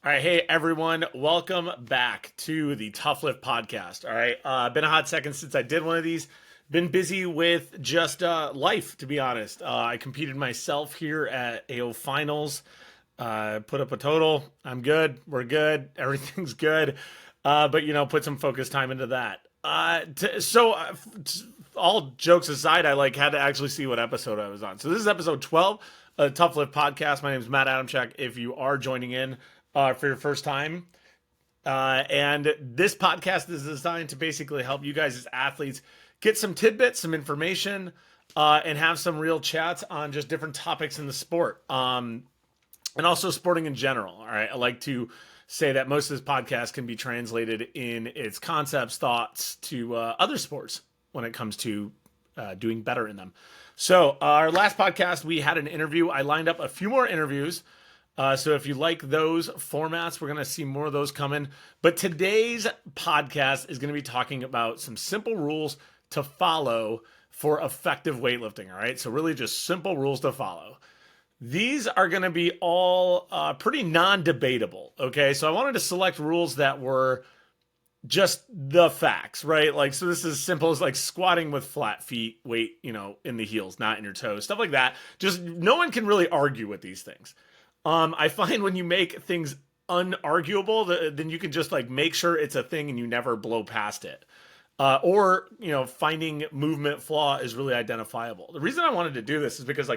All right, hey everyone, welcome back to the Tough Lift podcast. All right, been a hot second since I did one of these. Been busy with just life, to be honest. I competed myself here at AO Finals. Put up a total. I'm good. We're good. Everything's good. But put some focus time into that. All jokes aside, I had to actually see what episode I was on. So this is episode 12 of the Tough Lift podcast. My name is Matt Adamchak. If you are joining in for your first time, and this podcast is designed to basically help you guys as athletes get some tidbits, some information, and have some real chats on just different topics in the sport. And also sporting in general. All right. I like to say that most of this podcast can be translated in its concepts, thoughts to other sports when it comes to doing better in them. So, our last podcast, we had an interview. I lined up a few more interviews. So, if you like those formats, we're going to see more of those coming. But today's podcast is going to be talking about some simple rules to follow for effective weightlifting. All right. So, really just simple rules to follow. These are going to be all pretty non-debatable, okay? So I wanted to select rules that were just the facts, right? So this is as simple as squatting with flat feet, weight, in the heels, not in your toes, stuff like that. Just no one can really argue with these things. I find when you make things unarguable, then you can just make sure it's a thing and you never blow past it. Finding movement flaw is really identifiable. The reason I wanted to do this is because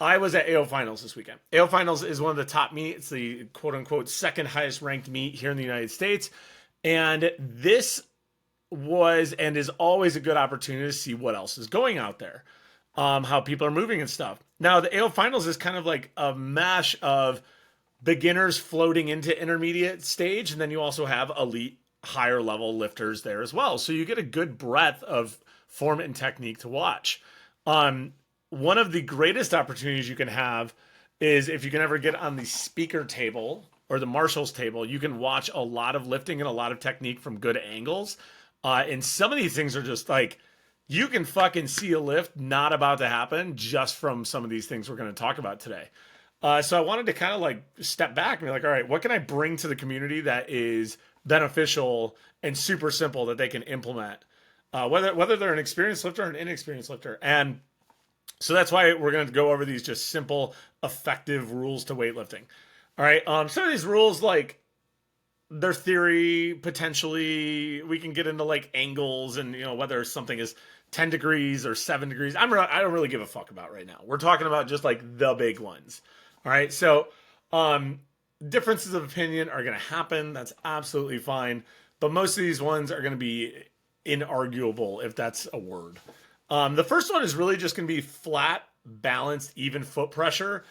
I was at AO Finals this weekend. AO Finals is one of the top meets, the quote unquote second highest ranked meet here in the United States. And this was and is always a good opportunity to see what else is going out there, how people are moving and stuff. Now, the AO Finals is kind of like a mash of beginners floating into intermediate stage. And then you also have elite higher level lifters there as well. So you get a good breadth of form and technique to watch. One of the greatest opportunities you can have is if you can ever get on the speaker table or the Marshall's table, you can watch a lot of lifting and a lot of technique from good angles. And some of these things are just you can fucking see a lift not about to happen just from some of these things we're going to talk about today. So I wanted to kind of step back and be all right, what can I bring to the community that is beneficial and super simple that they can implement? Whether they're an experienced lifter or an inexperienced lifter. And so that's why we're going to go over these just simple, effective rules to weightlifting. All right. Some of these rules, their theory, potentially, we can get into angles and, whether something is 10 degrees or 7 degrees. I don't really give a fuck about right now. We're talking about just the big ones. All right. So, differences of opinion are going to happen. That's absolutely fine. But most of these ones are going to be inarguable, if that's a word. The first one is really just going to be flat, balanced, even foot pressure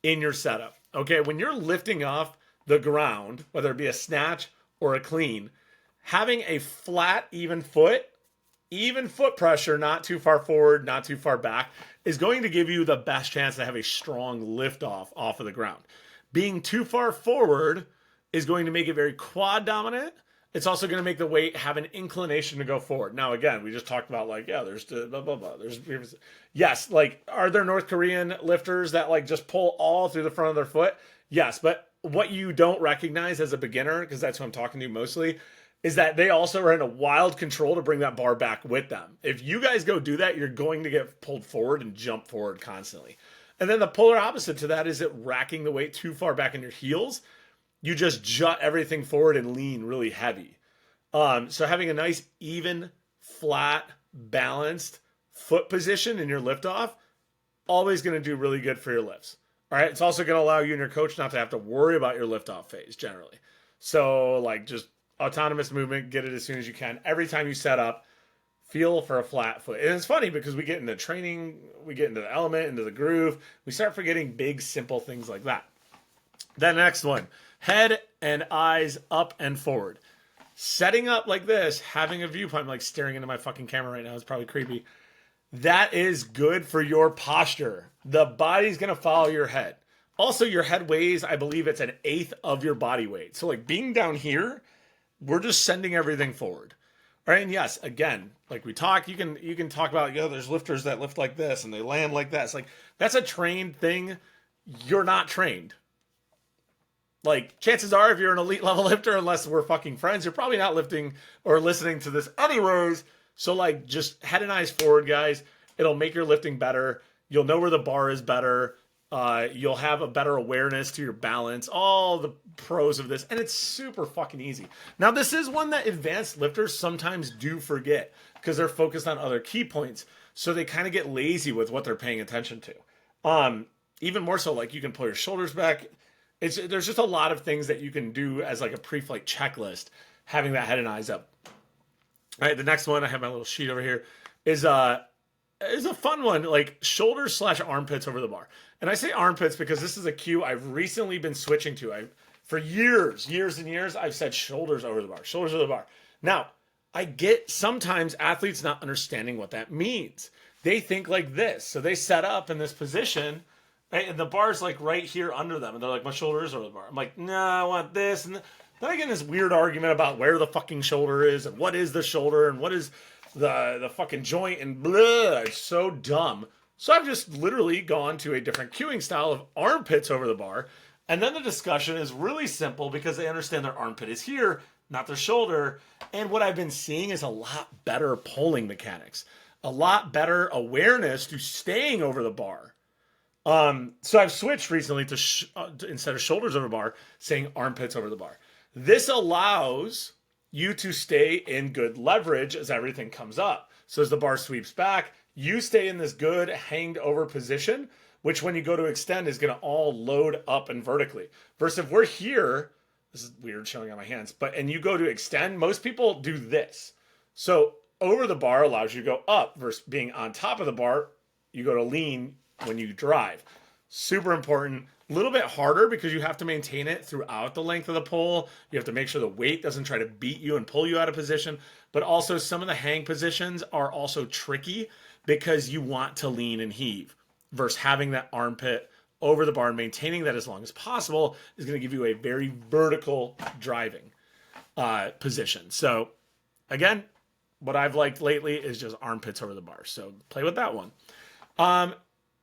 in your setup. Okay, when you're lifting off the ground, whether it be a snatch or a clean, having a flat, even foot pressure, not too far forward, not too far back, is going to give you the best chance to have a strong lift off of the ground. Being too far forward is going to make it very quad dominant. It's also going to make the weight have an inclination to go forward. Now, again, we just talked about there's blah, blah, blah. Yes, are there North Korean lifters that just pull all through the front of their foot? Yes, but what you don't recognize as a beginner, because that's who I'm talking to mostly, is that they also are in a wild control to bring that bar back with them. If you guys go do that, you're going to get pulled forward and jump forward constantly. And then the polar opposite to that is it racking the weight too far back in your heels. You just jut everything forward and lean really heavy. So having a nice, even, flat, balanced foot position in your liftoff, always going to do really good for your lifts. All right. It's also going to allow you and your coach not to have to worry about your liftoff phase generally. So just autonomous movement, get it as soon as you can. Every time you set up, feel for a flat foot. And it's funny because we get into training, we get into the element, into the groove. We start forgetting big, simple things like that. The next one. Head and eyes up and forward. Setting up like this, having a viewpoint, I'm staring into my fucking camera right now. It's probably creepy. That is good for your posture. The body's going to follow your head. Also, your head weighs, I believe it's an eighth of your body weight. So being down here, we're just sending everything forward. All right. And yes, again, we talk, you can talk about, there's lifters that lift like this and they land like that. It's that's a trained thing. You're not trained. Like, chances are, if you're an elite level lifter, unless we're fucking friends, you're probably not lifting or listening to this anyways. So, like, just head and eyes forward, guys. It'll make your lifting better. You'll know where the bar is better. You'll have a better awareness to your balance, all the pros of this, and it's super fucking easy. Now, this is one that advanced lifters sometimes do forget because they're focused on other key points. So they kind of get lazy with what they're paying attention to. Even more so, like, you can pull your shoulders back. There's just a lot of things that you can do as like a pre-flight checklist, having that head and eyes up. All right, the next one, I have my little sheet over here, is a fun one, like shoulders / armpits over the bar. And I say armpits because this is a cue I've recently been switching to. For years and years, I've said shoulders over the bar, shoulders over the bar. Now, I get sometimes athletes not understanding what that means. They think like this. So they set up in this position, right, and the bar's like right here under them. And they're like, my shoulder is over the bar. I'm like, no, I want this. And then I get in this weird argument about where the fucking shoulder is and what is the shoulder and what is the fucking joint and blah. It's so dumb. So I've just literally gone to a different cueing style of armpits over the bar. And then the discussion is really simple because they understand their armpit is here, not their shoulder. And what I've been seeing is a lot better pulling mechanics, a lot better awareness to staying over the bar. So I've switched recently to instead of shoulders over the bar, saying armpits over the bar. This allows you to stay in good leverage as everything comes up. So as the bar sweeps back, you stay in this good hanged over position, which when you go to extend is going to all load up and vertically. Versus if we're here, this is weird showing on my hands, and you go to extend, most people do this. So over the bar allows you to go up versus being on top of the bar, you go to lean when you drive. Super important. A little bit harder because you have to maintain it throughout the length of the pull. You have to make sure the weight doesn't try to beat you and pull you out of position. But also some of the hang positions are also tricky because you want to lean and heave versus having that armpit over the bar and maintaining that as long as possible is going to give you a very vertical driving position. So again, what I've liked lately is just armpits over the bar. So play with that one.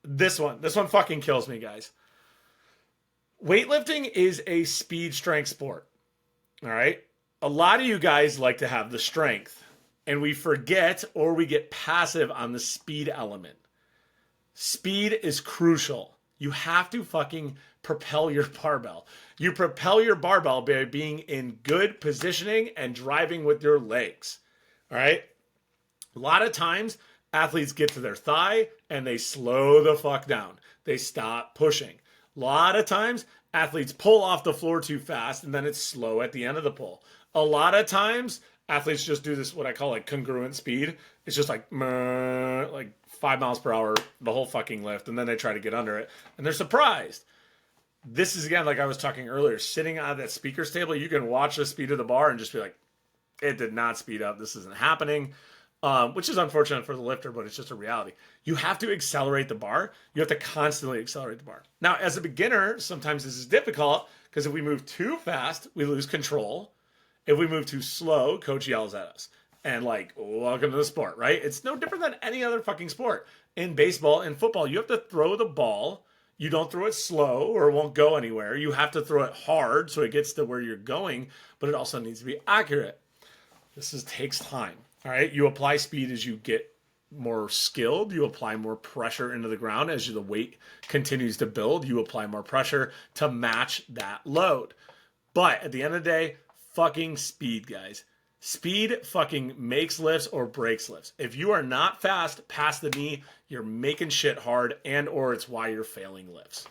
This one fucking kills me, guys. Weightlifting is a speed strength sport. All right. A lot of you guys like to have the strength and we forget or we get passive on the speed element. Speed is crucial. You have to fucking propel your barbell. You propel your barbell by being in good positioning and driving with your legs. All right. A lot of times athletes get to their thigh and they slow the fuck down. They stop pushing. A lot of times, athletes pull off the floor too fast, and then it's slow at the end of the pull. A lot of times, athletes just do this, what I call like congruent speed. It's just like 5 miles per hour, the whole fucking lift, and then they try to get under it, and they're surprised. This is, again, like I was talking earlier, sitting on that speaker's table, you can watch the speed of the bar and just be like, it did not speed up. This isn't happening. Which is unfortunate for the lifter, but it's just a reality. You have to accelerate the bar. You have to constantly accelerate the bar. Now, as a beginner, sometimes this is difficult because if we move too fast, we lose control. If we move too slow, coach yells at us. And like, welcome to the sport, right? It's no different than any other fucking sport. In baseball and football, you have to throw the ball. You don't throw it slow or it won't go anywhere. You have to throw it hard so it gets to where you're going, but it also needs to be accurate. Takes time. All right, you apply speed as you get more skilled. You apply more pressure into the ground as the weight continues to build. You apply more pressure to match that load. But at the end of the day, fucking speed, guys. Speed fucking makes lifts or breaks lifts. If you are not fast past the knee, you're making shit hard and or it's why you're failing lifts.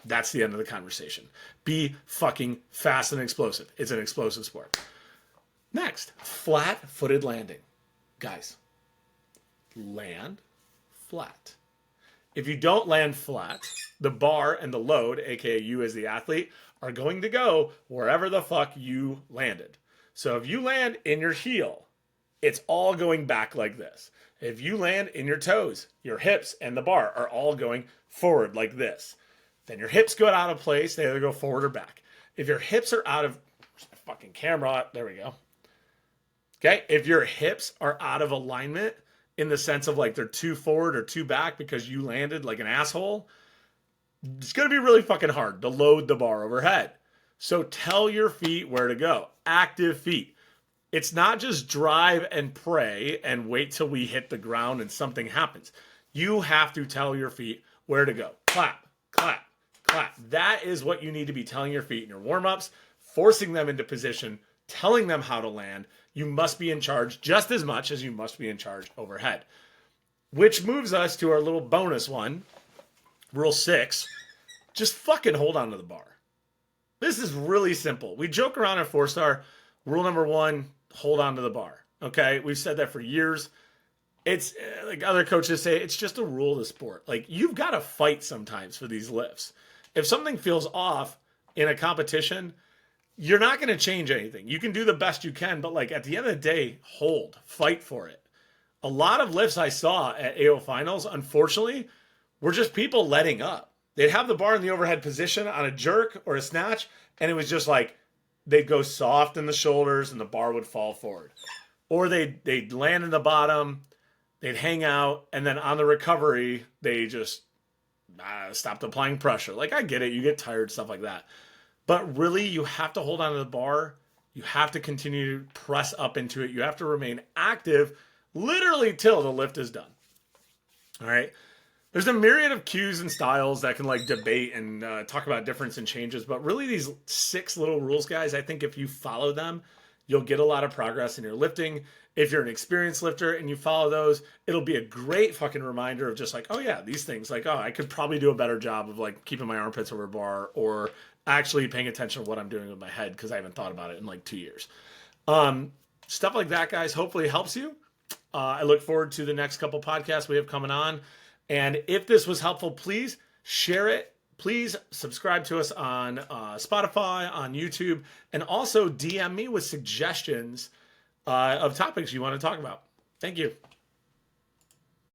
That's the end of the conversation. Be fucking fast and explosive. It's an explosive sport. Next, flat-footed landing. Guys, land flat. If you don't land flat, the bar and the load, aka you as the athlete, are going to go wherever the fuck you landed. So if you land in your heel, it's all going back like this. If you land in your toes, your hips and the bar are all going forward like this. Then your hips go out of place, they either go forward or back. If your hips are out of fucking camera, there we go. Okay, if your hips are out of alignment in the sense of like they're too forward or too back because you landed like an asshole, it's going to be really fucking hard to load the bar overhead. So tell your feet where to go. Active feet. It's not just drive and pray and wait till we hit the ground and something happens. You have to tell your feet where to go. Clap, clap, clap. That is what you need to be telling your feet in your warm-ups, forcing them into position, telling them how to land. You must be in charge just as much as you must be in charge overhead. Which moves us to our little bonus one, rule 6. Just fucking hold on to the bar. This is really simple. We joke around at 4-star. Rule number 1, hold on to the bar. Okay? We've said that for years. It's like other coaches say, it's just a rule of the sport. Like, you've got to fight sometimes for these lifts. If something feels off in a competition, you're not going to change anything. You can do the best you can, but like at the end of the day, hold, fight for it. A lot of lifts I saw at AO finals, unfortunately, were just people letting up. They'd have the bar in the overhead position on a jerk or a snatch, and it was just like they'd go soft in the shoulders and the bar would fall forward. Or they'd land in the bottom, they'd hang out, and then on the recovery, they just stopped applying pressure. Like, I get it, you get tired, stuff like that. But really, you have to hold on to the bar. You have to continue to press up into it. You have to remain active literally till the lift is done. All right? There's a myriad of cues and styles that can like debate and talk about difference and changes. But really, these 6 little rules, guys, I think if you follow them, you'll get a lot of progress in your lifting. If you're an experienced lifter and you follow those, it'll be a great fucking reminder of just like, oh yeah, these things. Like, oh, I could probably do a better job of like keeping my armpits over bar or actually paying attention to what I'm doing with my head because I haven't thought about it in like 2 years. Stuff like that, guys, hopefully helps you. I look forward to the next couple podcasts we have coming on. And if this was helpful, please share it. Please subscribe to us on Spotify, on YouTube, and also DM me with suggestions of topics you want to talk about. Thank you.